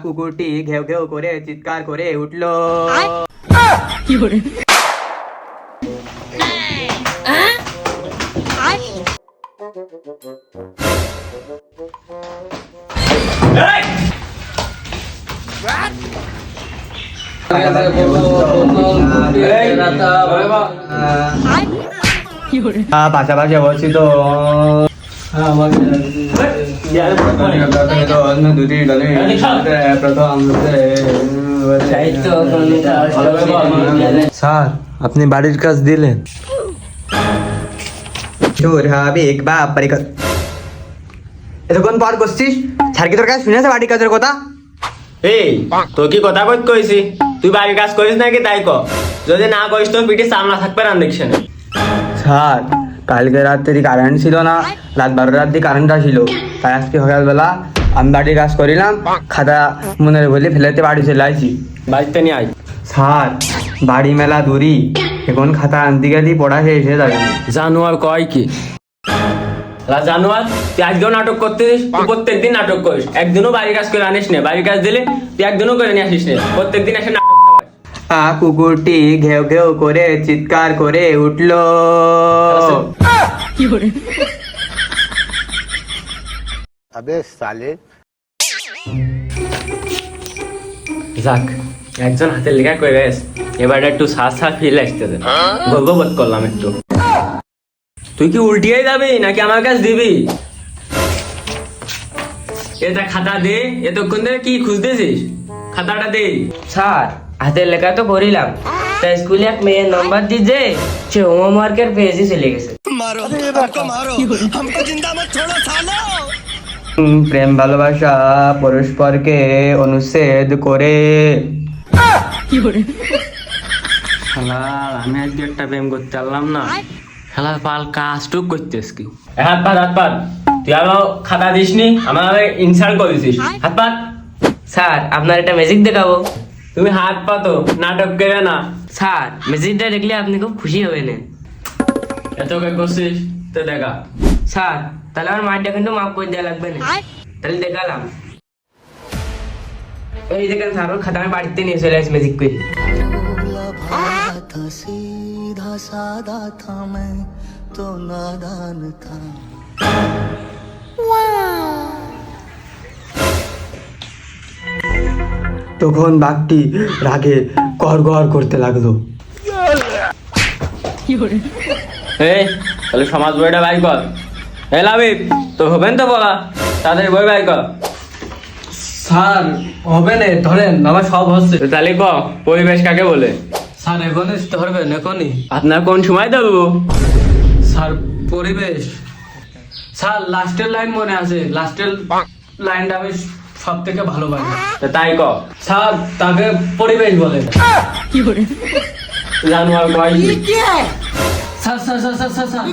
কুকুরটি ঘেউ ঘেউ করে চিৎকার করে উঠলো। পাশাপাশি অবস্থিত দুটি প্রথম। স্যার আপনি বাড়ির কাজ দিলেন। এতক্ষণ পর করছিস, স্যার কি তোর কাছে শুনেছে বাড়ির কাজের কথা? এই তো কি কথা কইছি, তুই বাড়ির কাজ করিস নাকি তাই ক, যদি না করিস তো পিঠে সামনা থাকবে না দেখছেন। স্যার কালকে রাত্রি কারেন্ট ছিল না, রাত 12 রাত্রি কারেন্ট আসিল, তাই আজকে সকালবেলা আমি বাড়ির কাজ করিলাম, খাতা মনে বলে ফেলেতে বাড়ি চলে আসি। বাড়িতে নিয়ে আয়। স্যার বাড়ি মেলা দূরি, এখন খাতা আনতে গেলেই পড়া শেষ হয়ে যাবে। জানুয়ার কয় কি জানুয়ার, তুই আজকেও নাটক করতিস, তুই প্রত্যেকদিন নাটক করিস, একদিনও বাড়ির কাজ করে আনিস না, বাড়ির কাজ দিলে তুই একদিনও করে নিয়ে আসিস না, প্রত্যেকদিন এসে নাটক খাওয়াস। কুকুরটি ঘেউ ঘেউ করে চিৎকার করে উঠলো। আবে সালে। যাক একজন হাতের লেখা করে গেছ, এবার একটু সাজ সাজ ফিল আসতে দে, গর্ববোধ করলাম একটু। তুই কি উল্টিয়ে যাবি নাকি আমার কাছে দিবি? এটা খাতা দে, এতক্ষণ ধরে কি খুঁজতেছিস, খাতাটা দে। স্যার হাতের লেখা তো করিলাম, তা স্কুলে এক মেয়ের নাম্বার দিয়েছে, সে হোমওয়ার্কের পেজে চলে গেছে। প্রেম ভালোবাসা পরস্পরকে অনুচ্ছেদ করে। শালা আমি আজকে একটা প্রেম করতে পারলাম না, শালা পাল কাজটুক করতেস কি? হাত পাত হাত পাত, তুই আমার খাতা দিসনি, আমার ইনসাল্ট করেছিস, হাত পাত। স্যার আপনার একটা ম্যাজিক দেখাবো। তুমি হাত পাতো, নাটক করে না। স্যার ম্যাজিকটা দেখলে আপনি খুব খুশি হবেন। এত কে করছিস তো দেখা। স্যার তাহলে আমার মাইন্ডটা কিন্তু মাফ করে দেওয়া লাগবে না, তাহলে দেখালাম। এই দেখেন স্যার, ওর খাতা আমি বাড়িতে নিয়ে চলে আসি ম্যাজিক করে। सीधा सादा था मैं तो नादान था। তখন বাঘটি রাগে গড় গড় করতে লাগলো। এই তাহলে সমাজ বইটা বাই কর। এ লাবিব তো হবেন তো বলা, তাদের বই বাই কর। স্যার হবে না, ধরেন আমার সব হচ্ছে। তাহলে ক পরিবেশ কাকে বলে? স্যার এখনই ধরবেন, এখনই। আপনার কোন সময় দেবো? স্যার পরিবেশ, স্যার লাস্টের লাইন মনে আছে, লাস্টের লাইনটা আমি সব থেকে ভালোবাসি। তাই ক। স্যার তাকে পরিবেশ বলে। জানুয়ার কয় কি? Sir sir sir sir sir sir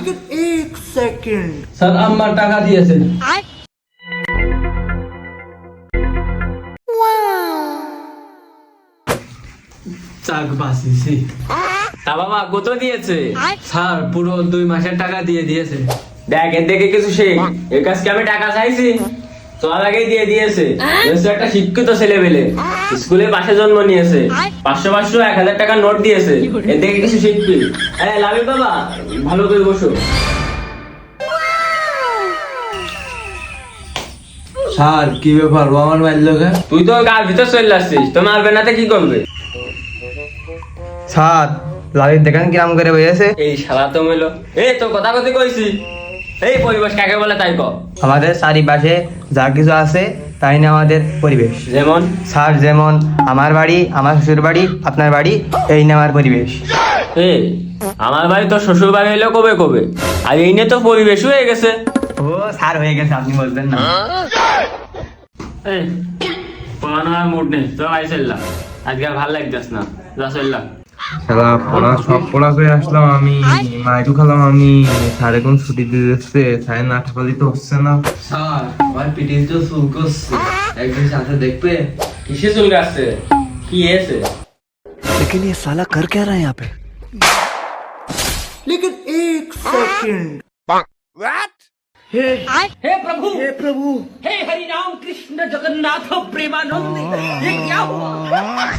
एक सेकंड। স্যার আমার টাকা দিয়েছেন। চাক বাঁচিয়েছি। তা বাবা কত দিয়েছে? স্যার পুরো 2 মাসের টাকা দিয়ে দিয়েছে। দেখ এর দেখে কিছু শেখ, এর কাছে আমি টাকা চাইছি, তোর আগেই দিয়ে দিয়েছে। একটা শিক্ষিত ছেলে পেলে, স্কুলের পাশে জন্ম নিয়েছে, 500 500 1000 টাকা নোট দিয়েছে, এর দেখে কিছু শিখবি। হ্যাঁ লাভি বাবা ভালো করে বসো। স্যার কি ব্যাপার, আমার মারলো কে? তুই তো গার ভিতর চলে আসছিস, তো মারবে না তো কি করবে? স্যার লালিত দেখেন কিরাম করে বসেছে। এই শালা তো মেলো, এই তোর কথা কথা কইছি। এই পরিবেশ কাকে বলে তাই ক। আমাদের চারিপাশে যা কিছু আছে তাই না আমাদের পরিবেশ। যেমন স্যার যেমন আমার বাড়ি, আমার শ্বশুর বাড়ি, আপনার বাড়ি, এই না আমার পরিবেশ। এই আমার বাড়ি তো শ্বশুর বাড়ি এলো কবে কবে, আর এই নিয়ে তো পরিবেশ হয়ে গেছে। ও স্যার হয়ে গেছে, আপনি বলবেন না। এই পড়ানো আর মুড নেই, তো ভাই চললাম, আজকে আর ভালো লাগতেছ না, যা চললাম। খেলা পড়া সব পড়া করে আসলাম আমি, মাইটু খেলাম আমি, স্যার এখন ছুটি দিয়ে দিচ্ছে, স্যার না ঠাপালি তো হচ্ছে না। স্যার আমার পিঠে তো চুল করছে, একদিন সাথে দেখবে। কিসে চুল কাটছে, কি এসে? लेकिन ये साला कर क्या रहा है यहाँ पे? लेकिन एक सेकंड। हे प्रभु हे हरि राम कृष्ण जगन्नाथ प्रेमानंद ये क्या हुआ